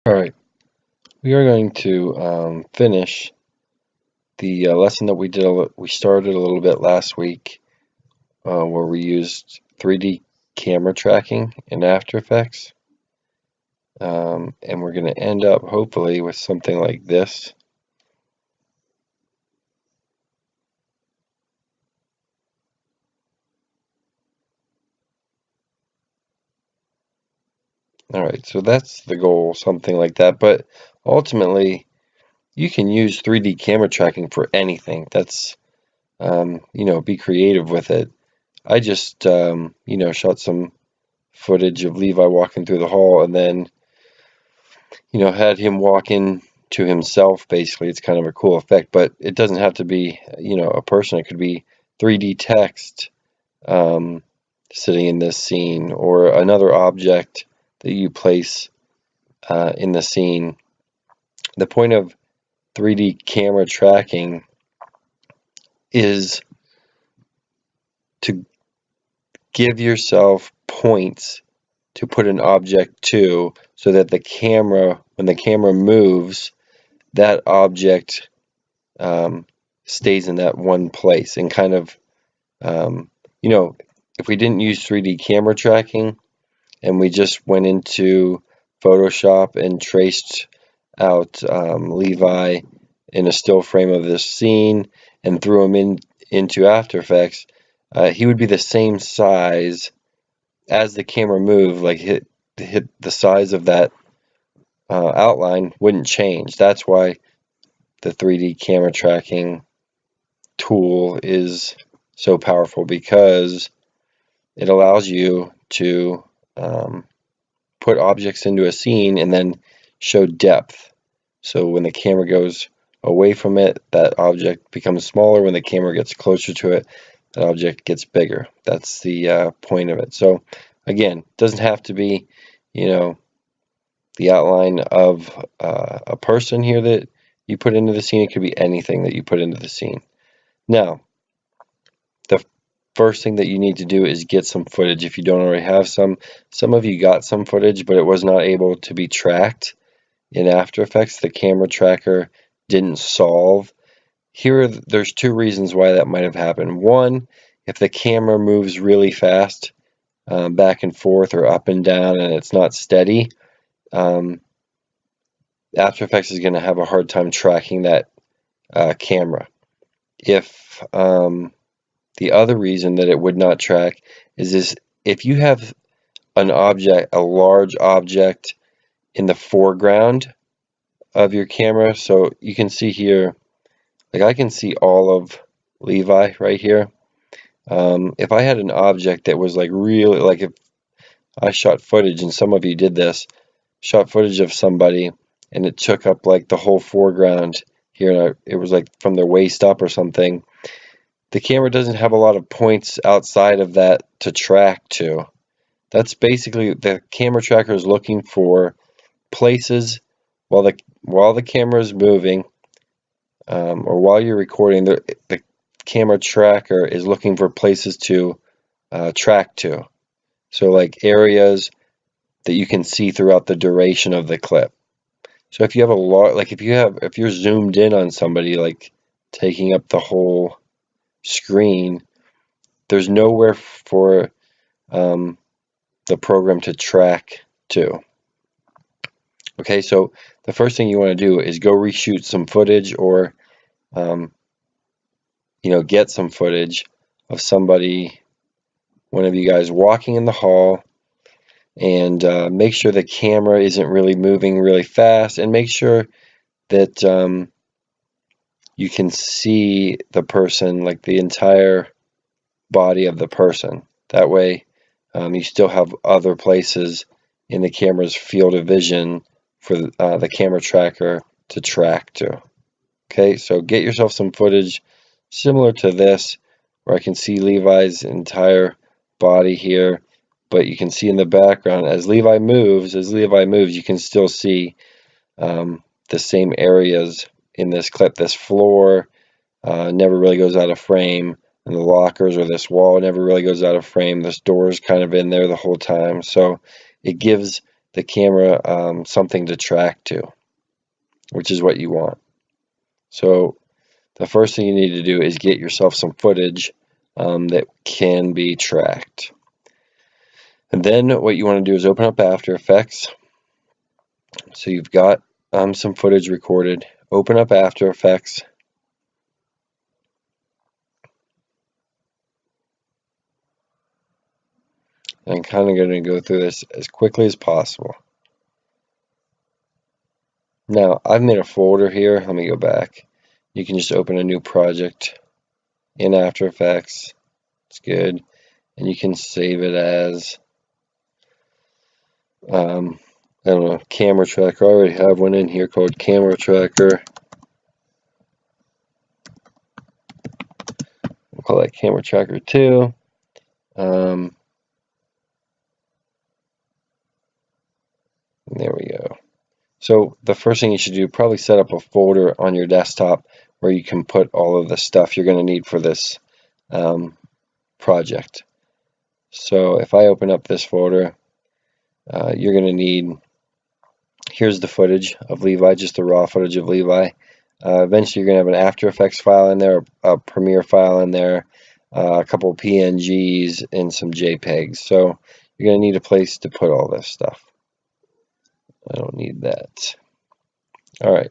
Alright, we are going to finish the lesson that we started a little bit last week, where we used 3D camera tracking in After Effects, and we're going to end up hopefully with something like this. Alright, so that's the goal, something like that, but ultimately you can use 3D camera tracking for anything. That's, be creative with it. I just, shot some footage of Levi walking through the hall, and then, had him walk in to himself. Basically, it's kind of a cool effect, but it doesn't have to be, a person. It could be 3D text sitting in this scene, or another object that you place in the scene. The point of 3D camera tracking is to give yourself points to put an object to, so that when the camera moves, that object stays in that one place. And kind of, if we didn't use 3D camera tracking and we just went into Photoshop and traced out Levi in a still frame of this scene and threw him into After Effects, he would be the same size as the camera moved. Like hit the size of that outline wouldn't change. That's why the 3D camera tracking tool is so powerful, because it allows you to put objects into a scene and then show depth. So when the camera goes away from it, that object becomes smaller. When the camera gets closer to it, that object gets bigger. That's the point of it. So again, it doesn't have to be, the outline of a person here that you put into the scene. It could be anything that you put into the scene. Now, the first thing that you need to do is get some footage if you don't already have some. Some of you got some footage, but it was not able to be tracked in After Effects. The camera tracker didn't solve. There's two reasons why that might have happened. One, if the camera moves really fast, back and forth or up and down, and it's not steady, After Effects is going to have a hard time tracking that camera. If the other reason that it would not track is if you have a large object in the foreground of your camera. So you can see here, like I can see all of Levi right here. If I had an object that was like really, like if I shot footage, and some of you did this, shot footage of somebody and it took up like the whole foreground here, and it was like from their waist up or something, the camera doesn't have a lot of points outside of that to track to. That's basically, the camera tracker is looking for places while the camera is moving, or while you're recording. The camera tracker is looking for places to track to. So like areas that you can see throughout the duration of the clip. So if you have if you're zoomed in on somebody, like taking up the whole screen, there's nowhere for the program to track to. Okay, so the first thing you want to do is go reshoot some footage, or get some footage of somebody, one of you guys, walking in the hall, and make sure the camera isn't really moving really fast, and make sure that you can see the person, like the entire body of the person. That way you still have other places in the camera's field of vision for the camera tracker to track to. Okay, so get yourself some footage similar to this, where I can see Levi's entire body here, but you can see in the background, as Levi moves, you can still see the same areas in this clip. This floor never really goes out of frame, and the lockers or this wall never really goes out of frame. This door is kind of in there the whole time, so it gives the camera something to track to, which is what you want. So the first thing you need to do is get yourself some footage that can be tracked. And then what you want to do is open up After Effects. So you've got some footage recorded. Open up After Effects. I'm kind of going to go through this as quickly as possible. Now, I've made a folder here. Let me go back. You can just open a new project in After Effects. It's good. And you can save it as, I don't know, Camera Tracker. I already have one in here called Camera Tracker. We'll call that Camera Tracker 2. There we go. So the first thing you should do, probably set up a folder on your desktop where you can put all of the stuff you're going to need for this project. So if I open up this folder, you're going to need, here's the footage of Levi, just the raw footage of Levi. Eventually you're going to have an After Effects file in there, a Premiere file in there, a couple of PNGs, and some JPEGs. So you're going to need a place to put all this stuff. I don't need that. All right.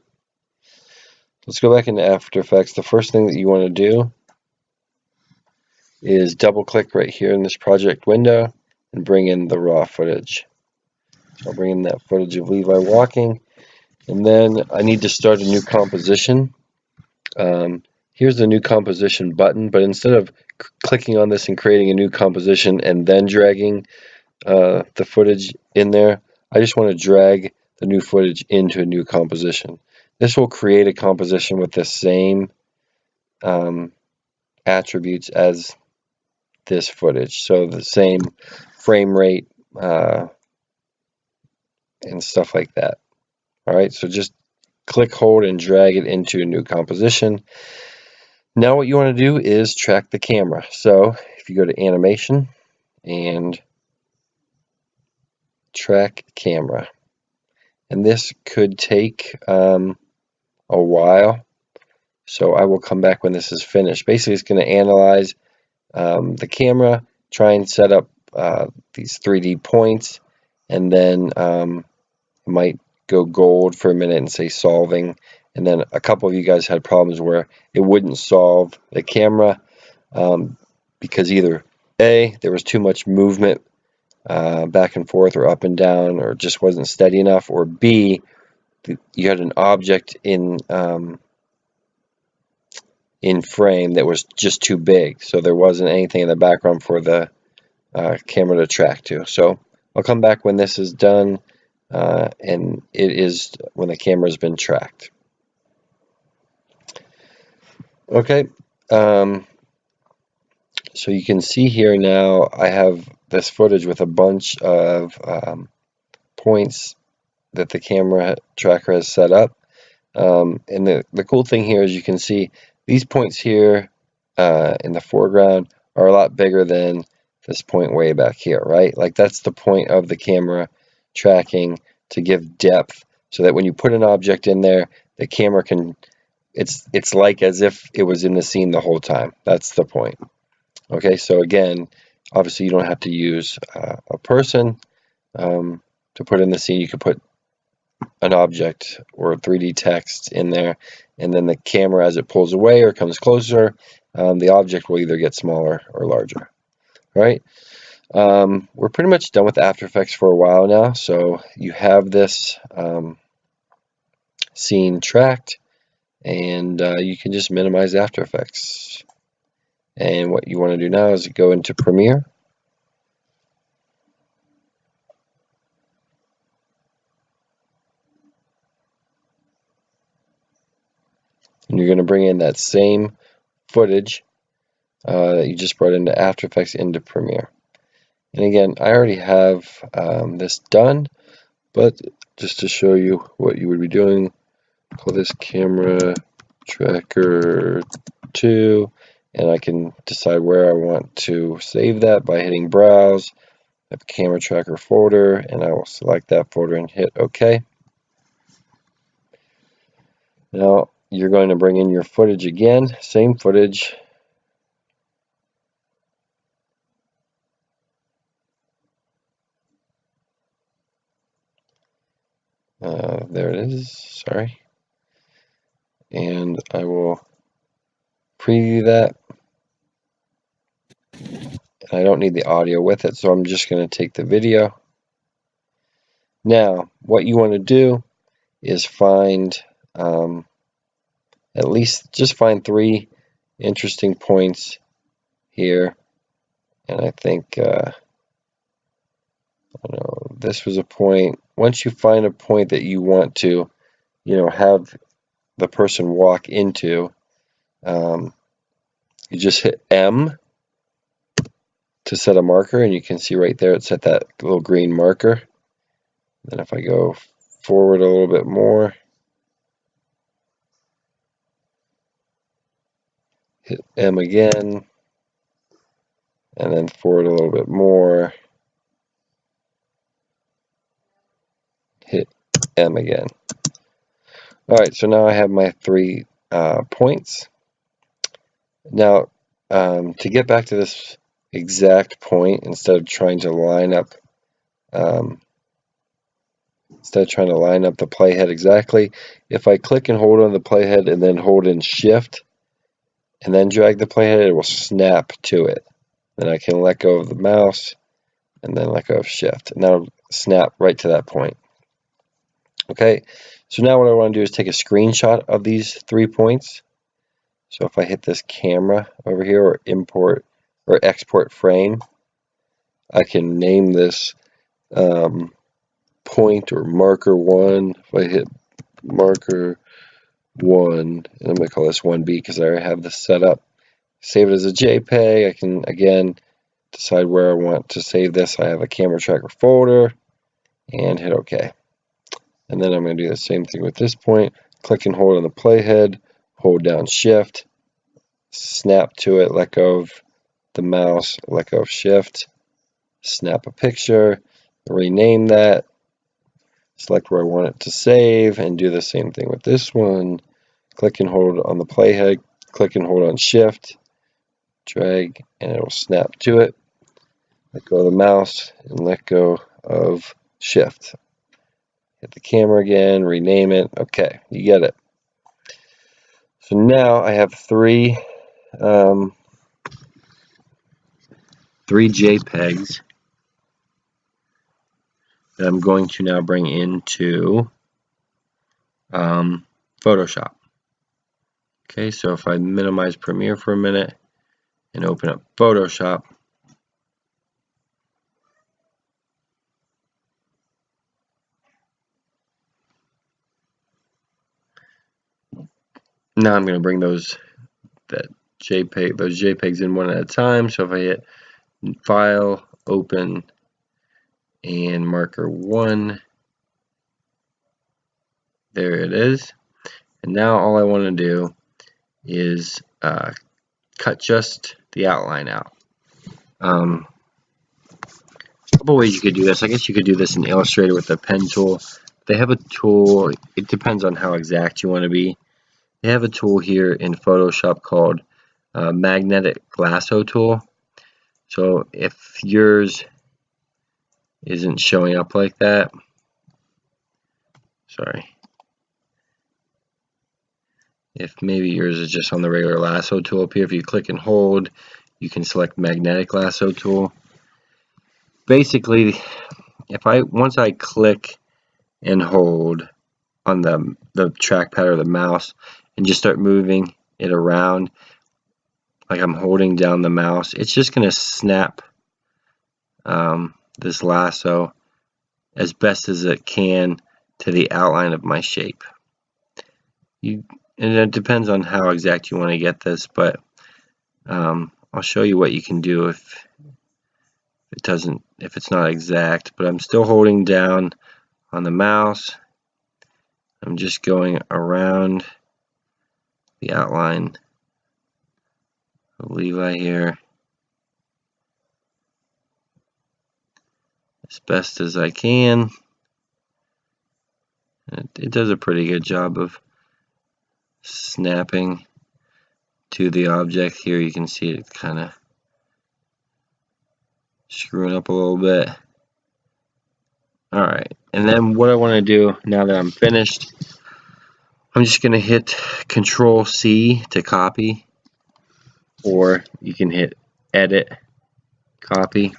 Let's go back into After Effects. The first thing that you want to do is double click right here in this project window and bring in the raw footage. So I'll bring in that footage of Levi walking, and then I need to start a new composition. Here's the new composition button, but instead of clicking on this and creating a new composition and then dragging the footage in there, I just want to drag the new footage into a new composition. This will create a composition with the same attributes as this footage, so the same frame rate and stuff like that. All right, so just click, hold, and drag it into a new composition. Now what you want to do is track the camera. So if you go to Animation and Track Camera, and this could take a while, so I will come back when this is finished. Basically, it's going to analyze the camera, try and set up these 3D points, and then it might go gold for a minute and say solving. And then a couple of you guys had problems where it wouldn't solve the camera because either A, there was too much movement back and forth or up and down, or just wasn't steady enough, or B, you had an object in frame that was just too big, so there wasn't anything in the background for the camera to track to. So I'll come back when this is done, and it is when the camera has been tracked. Okay, so you can see here now I have this footage with a bunch of points that the camera tracker has set up. And the cool thing here is you can see these points here in the foreground are a lot bigger than this point way back here, right? Like that's the point of the camera tracking, to give depth so that when you put an object in there, the camera can, it's like as if it was in the scene the whole time. That's the point. Okay, so again, obviously you don't have to use a person to put in the scene. You could put an object or 3D text in there, and then the camera, as it pulls away or comes closer, the object will either get smaller or larger. All right, we're pretty much done with After Effects for a while now, so you have this scene tracked, and you can just minimize After Effects. And what you want to do now is go into Premiere. And you're going to bring in that same footage that you just brought into After Effects into Premiere. And again, I already have this done, but just to show you what you would be doing, call this Camera Tracker 2, and I can decide where I want to save that by hitting Browse, I have a camera tracker folder, and I will select that folder and hit OK. Now you're going to bring in your footage again, same footage. There it is, sorry. And I will preview that. I don't need the audio with it, so I'm just going to take the video. Now, what you want to do is find, at least just find 3 interesting points here. And I think, I don't know, this was a point. Once you find a point that you want to, have the person walk into, you just hit M to set a marker, and you can see right there it set that little green marker. Then if I go forward a little bit more, hit M again, and then forward a little bit more, hit M again. Alright, so now I have my 3 points. Now, to get back to this exact point, instead of trying to line up the playhead exactly, if I click and hold on the playhead and then hold in Shift and then drag the playhead, it will snap to it. Then I can let go of the mouse and then let go of Shift, and that'll snap right to that point. Okay, so now what I want to do is take a screenshot of these 3 points. So if I hit this camera over here, or import or export frame, I can name this point or marker 1. If I hit marker 1, and I'm going to call this 1B because I already have this set up. Save it as a JPEG. I can again decide where I want to save this. I have a camera tracker folder, and hit OK. And then I'm going to do the same thing with this point. Click and hold on the playhead, hold down Shift, snap to it, let go of the mouse, let go of Shift, snap a picture, rename that, select where I want it to save, and do the same thing with this one. Click and hold on the playhead, click and hold on Shift, drag, and it will snap to it. Let go of the mouse and let go of Shift. Hit the camera again, rename it. Okay, you get it. So now I have 3 JPEGs that I'm going to now bring into Photoshop. Okay, so if I minimize Premiere for a minute and open up Photoshop, now I'm going to bring those JPEGs in one at a time. So if I hit File, Open, and marker 1, there it is. And now all I want to do is cut just the outline out. A couple ways you could do this. I guess you could do this in Illustrator with the pen tool. They have a tool, it depends on how exact you want to be. They have a tool here in Photoshop called Magnetic Lasso tool. So if yours isn't showing up like that, sorry, if maybe yours is just on the regular lasso tool up here, if you click and hold, you can select Magnetic Lasso tool. Basically, once I click and hold on the trackpad or the mouse and just start moving it around like I'm holding down the mouse, it's just going to snap this lasso as best as it can to the outline of my shape. And it depends on how exact you want to get this, but I'll show you what you can do if it's not exact. But I'm still holding down on the mouse. I'm just going around the outline of Levi here. as best as I can. It does a pretty good job of snapping to the object. Here you can see it kind of screwing up a little bit. Alright, and then what I want to do now that I'm finished, I'm just going to hit Control C to copy, or you can hit Edit, Copy,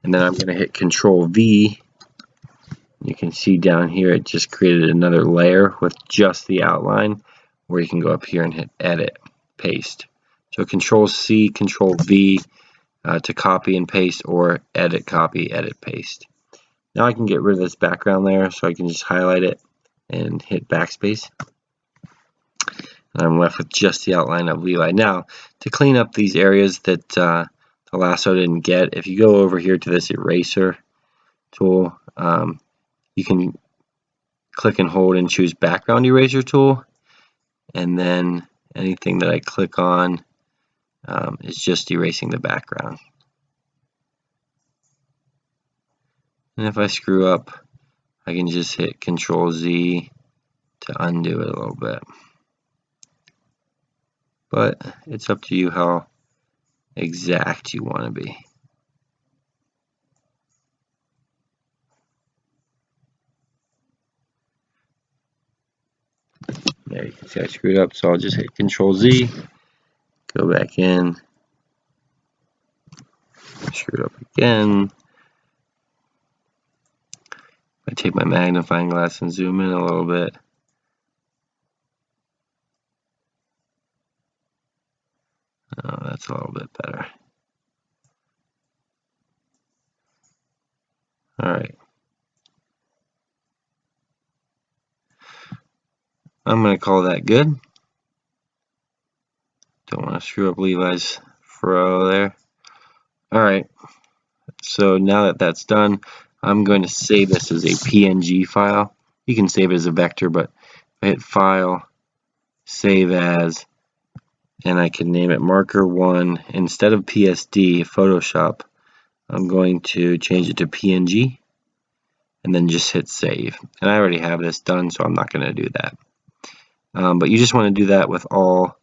and then I'm going to hit Control V. You can see down here it just created another layer with just the outline, where you can go up here and hit Edit, Paste. So Control C, Control V to copy and paste, or Edit, Copy, Edit, Paste. Now I can get rid of this background layer, so I can just highlight it and hit backspace. And I'm left with just the outline of Levi. Now, to clean up these areas that the lasso didn't get, if you go over here to this eraser tool, you can click and hold and choose background eraser tool, and then anything that I click on is just erasing the background. And if I screw up, I can just hit Control Z to undo it a little bit. But it's up to you how exact you want to be. There you can see I screwed up, so I'll just hit Control Z, go back in, screwed up again. I take my magnifying glass and zoom in a little bit. Oh, that's a little bit better. Alright. I'm going to call that good. Don't want to screw up Levi's fro there. Alright. So now that that's done, I'm going to save this as a PNG file. You can save it as a vector, but I hit File, Save As, and I can name it Marker 1. Instead of PSD, Photoshop, I'm going to change it to PNG, and then just hit Save. And I already have this done, so I'm not going to do that. But you just want to do that with all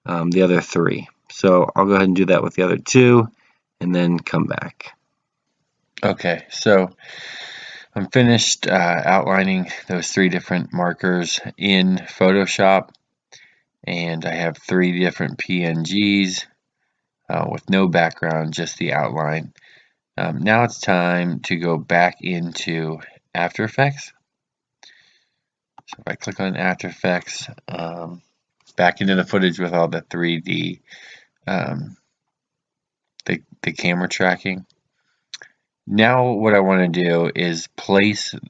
the other three. So I'll go ahead and do that with the other two, and then come back. Okay, so I'm finished outlining those three different markers in Photoshop, and I have three different PNGs with no background, just the outline. Now it's time to go back into After Effects. So if I click on After Effects, back into the footage with all the 3D, the camera tracking. Now what I want to do is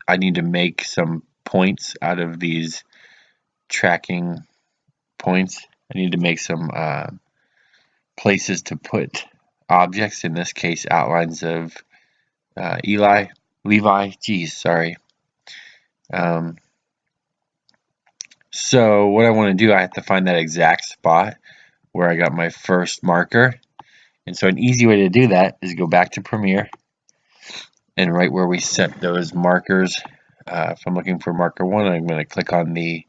I need to make some points out of these tracking points. I need to make some places to put objects, in this case outlines of Levi, geez, sorry. So what I want to do, I have to find that exact spot where I got my first marker. And so an easy way to do that is go back to Premiere, and right where we set those markers, if I'm looking for marker 1, I'm going to click on the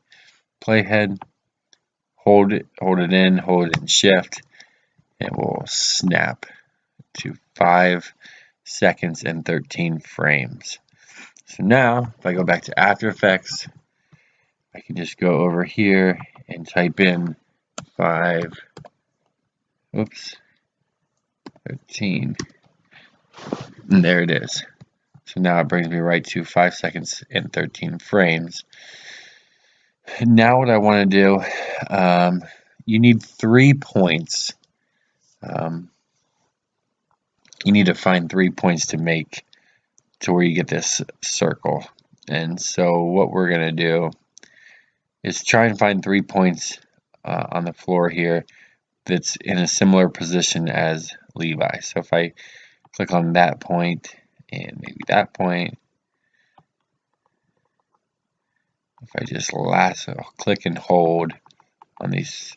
playhead, hold it in Shift, and it will snap to 5 seconds and 13 frames. So now, if I go back to After Effects, I can just go over here and type in 13, and there it is. So now it brings me right to 5 seconds and 13 frames. Now what I want to do, you need 3 points. You need to find 3 points to make to where you get this circle. And so what we're going to do is try and find 3 points on the floor here that's in a similar position as Levi. So if I click on that point and maybe that point, if I just click and hold on these,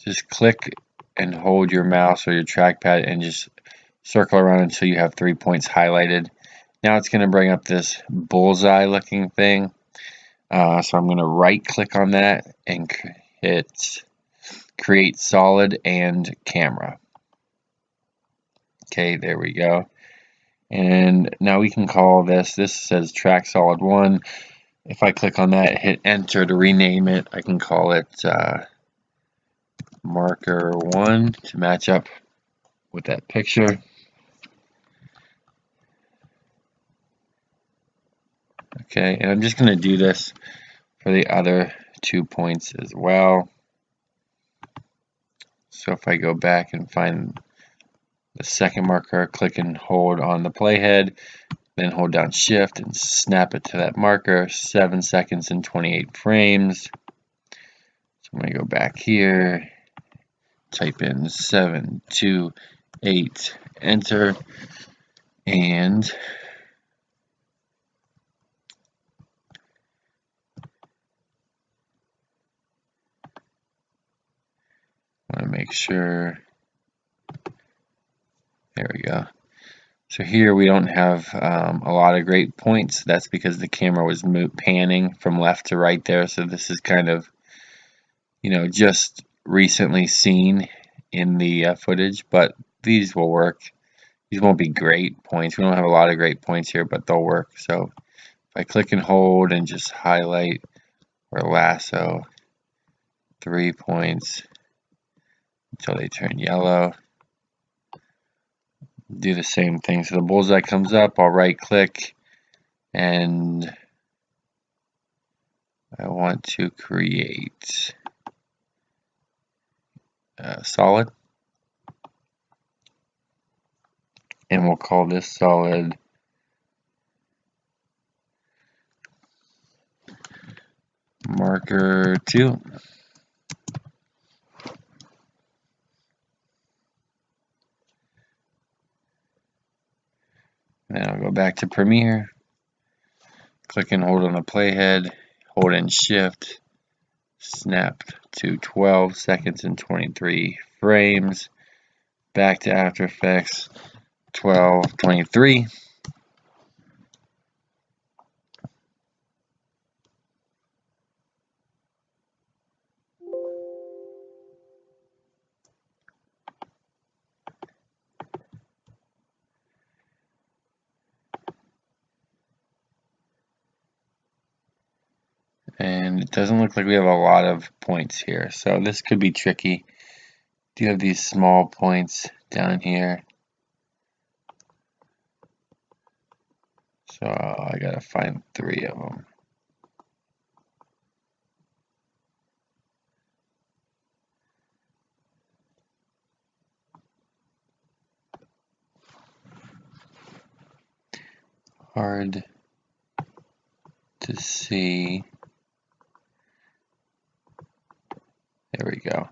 just click and hold your mouse or your trackpad and just circle around until you have 3 points highlighted. Now it's going to bring up this bullseye looking thing. So I'm going to right click on that and hit create solid and camera. Okay, there we go. And now we can call this says track solid 1. If I click on that, hit enter to rename it, I can call it marker 1 to match up with that picture. Okay, and I'm just going to do this for the other 2 points as well. So if I go back and find the second marker, click and hold on the playhead, then hold down shift and snap it to that marker, 7 seconds and 28 frames. So I'm going to go back here, type in 728, enter, and I want to make sure, there we go. So here we don't have a lot of great points. That's because the camera was panning from left to right there. So this is kind of, you know, just recently seen in the footage, but these will work. These won't be great points. We don't have a lot of great points here, but they'll work. So if I click and hold and just highlight or lasso 3 points until they turn yellow. Do the same thing. So the bullseye comes up, I'll right click and I want to create solid, and we'll call this solid marker 2. Then I'll go back to Premiere, click and hold on the playhead, hold in shift, snap to 12 seconds and 23 frames, back to After Effects, 12:23. And it doesn't look like we have a lot of points here, so this could be tricky. Do you have these small points down here? So I gotta find 3 of them. Hard to see. There we go.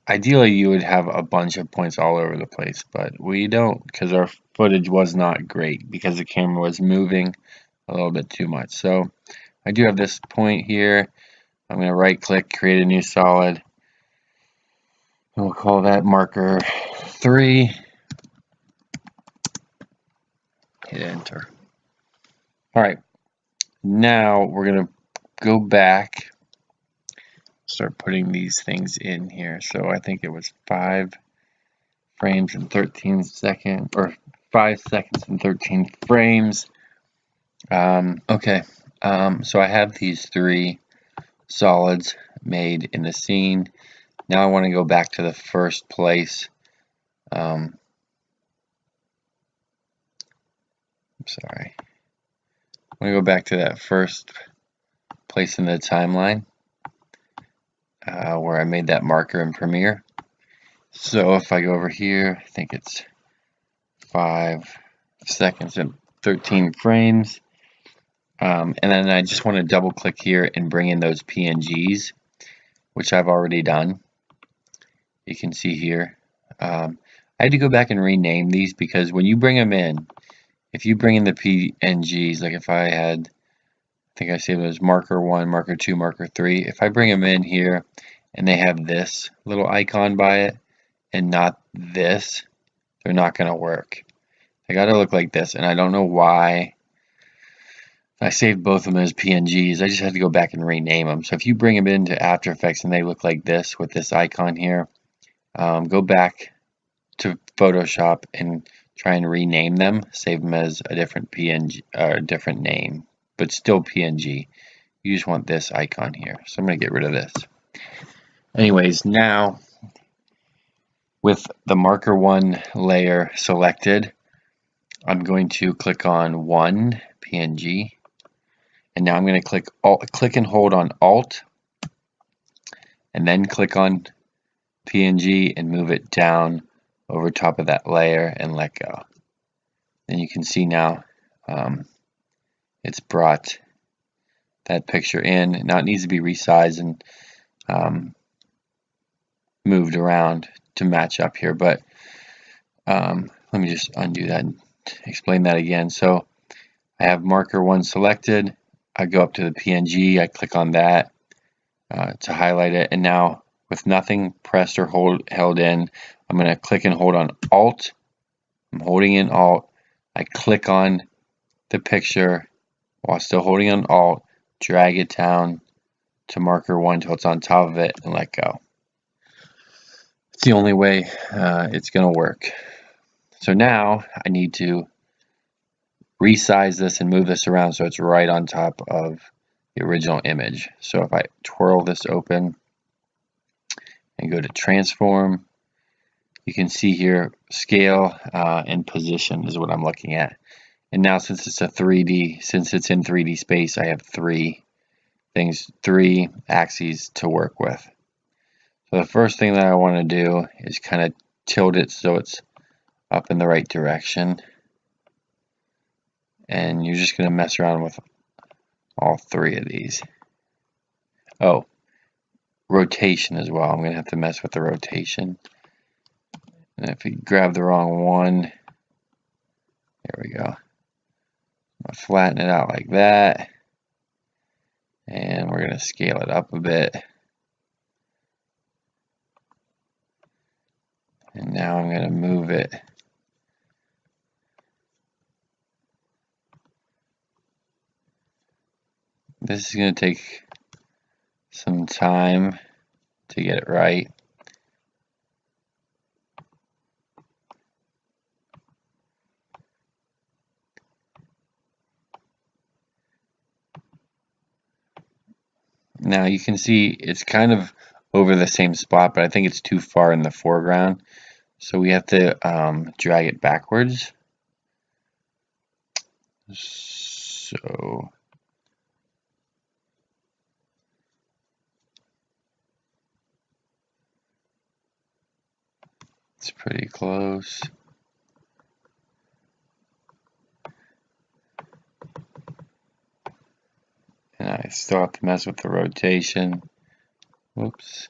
Ideally you would have a bunch of points all over the place, but we don't because our footage was not great because the camera was moving a little bit too much. So I do have this point here. I'm going to right click, create a new solid, and we'll call that marker 3. Hit enter. Alright, now we're going to go back, start putting these things in here. So I think it was 5 frames and 13 seconds, or 5 seconds and 13 frames. Okay, so I have these 3 solids made in the scene. Now I want to go back to the first place. I'm sorry. I'm going to go back to that first place in the timeline where I made that marker in Premiere. So if I go over here, I think it's 5 seconds and 13 frames. And then I just want to double click here and bring in those PNGs, which I've already done. You can see here. I had to go back and rename these because when you bring them in, if you bring in the PNGs, like if I had, I think I saved those marker 1, marker 2, marker 3. If I bring them in here and they have this little icon by it, and not this, they're not going to work. They got to look like this, and I don't know why I saved both of them as PNGs. I just had to go back and rename them. So if you bring them into After Effects and they look like this with this icon here, go back to Photoshop and try and rename them. Save them as a different PNG or a different name, but still PNG. You just want this icon here. So I'm going to get rid of this. Anyways, now with the marker 1 layer selected, I'm going to click on 1 PNG, and now I'm going to click and hold on Alt, and then click on PNG and move it down over top of that layer and let go. And you can see now it's brought that picture in. Now it needs to be resized and moved around to match up here, but let me just undo that and explain that again. So I have marker 1 selected. I go up to the PNG, I click on that to highlight it, and now with nothing pressed or held in, I'm going to click and hold on Alt. I'm holding in Alt. I click on the picture while still holding on Alt, drag it down to marker 1 until it's on top of it, and let go. It's the only way it's going to work. So now I need to resize this and move this around so it's right on top of the original image. So if I twirl this open and go to transform, you can see here scale and position is what I'm looking at. And now since it's in 3D space, I have three axes to work with. So the first thing that I want to do is kind of tilt it so it's up in the right direction. And you're just going to mess around with all three of these. Oh, rotation as well. I'm going to have to mess with the rotation. And if you grab the wrong one, there we go. I'm going to flatten it out like that. And we're going to scale it up a bit. And now I'm going to move it. This is going to take some time to get it right. Now you can see it's kind of over the same spot, but I think it's too far in the foreground. So we have to drag it backwards. So it's pretty close. And I still have to mess with the rotation. Whoops.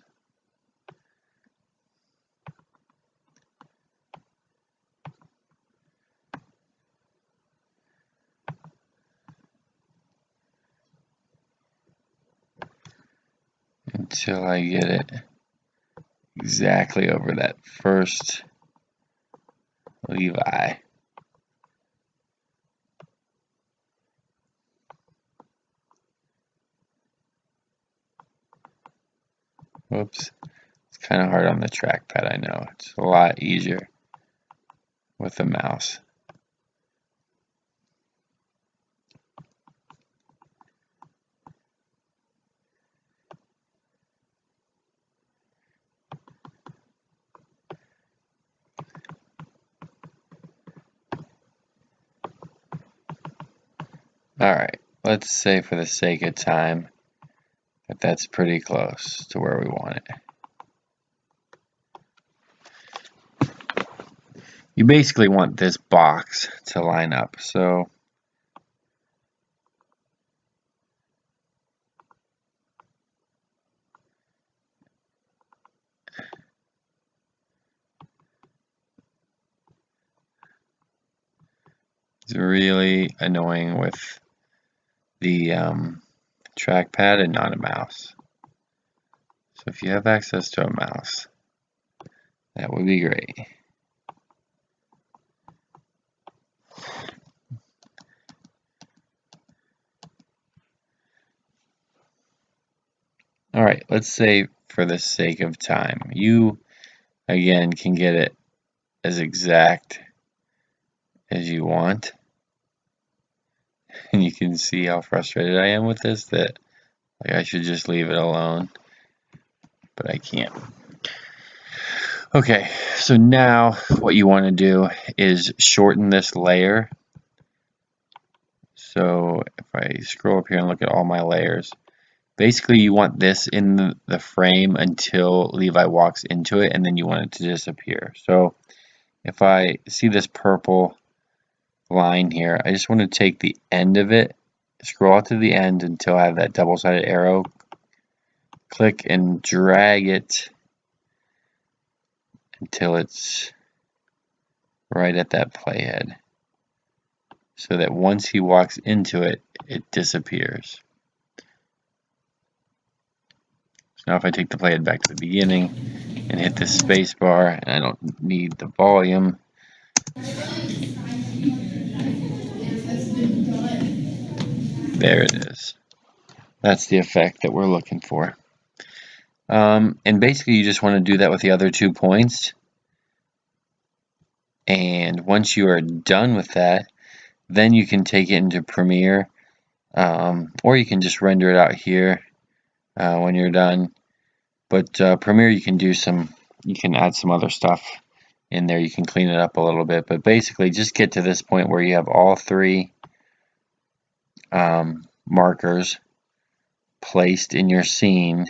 Until I get it exactly over that first Levi. Whoops. It's kind of hard on the trackpad, I know. It's a lot easier with the mouse. Alright, let's say for the sake of time that that's pretty close to where we want it. You basically want this box to line up, so it's really annoying with the trackpad and not a mouse. So if you have access to a mouse, That would be great. Alright, let's say for the sake of time, you again can get it as exact as you want. And you can see how frustrated I am with this, that like I should just leave it alone, but I can't. Okay, so now what you want to do is shorten this layer. So if I scroll up here and look at all my layers, basically you want this in the frame until Levi walks into it, and then you want it to disappear. So if I see this purple line here, I just want to take the end of it, scroll out to the end until I have that double-sided arrow, click and drag it until it's right at that playhead, so that once he walks into it, it disappears. So now if I take the playhead back to the beginning and hit the space bar, and I don't need the volume, there it is. That's the effect that we're looking for. And basically you just want to do that with the other 2 points. And once you are done with that, then you can take it into Premiere, or you can just render it out here when you're done. But Premiere, you can add some other stuff in there. You can clean it up a little bit, but basically just get to this point where you have all 3 markers placed in your scene,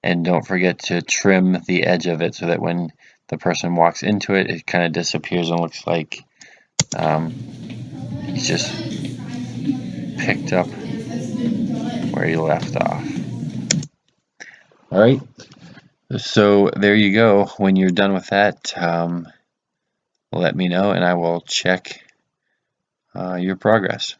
and don't forget to trim the edge of it so that when the person walks into it, it kind of disappears and looks like he's just picked up where he left off. Alright, so there you go. When you're done with that, let me know and I will check your progress.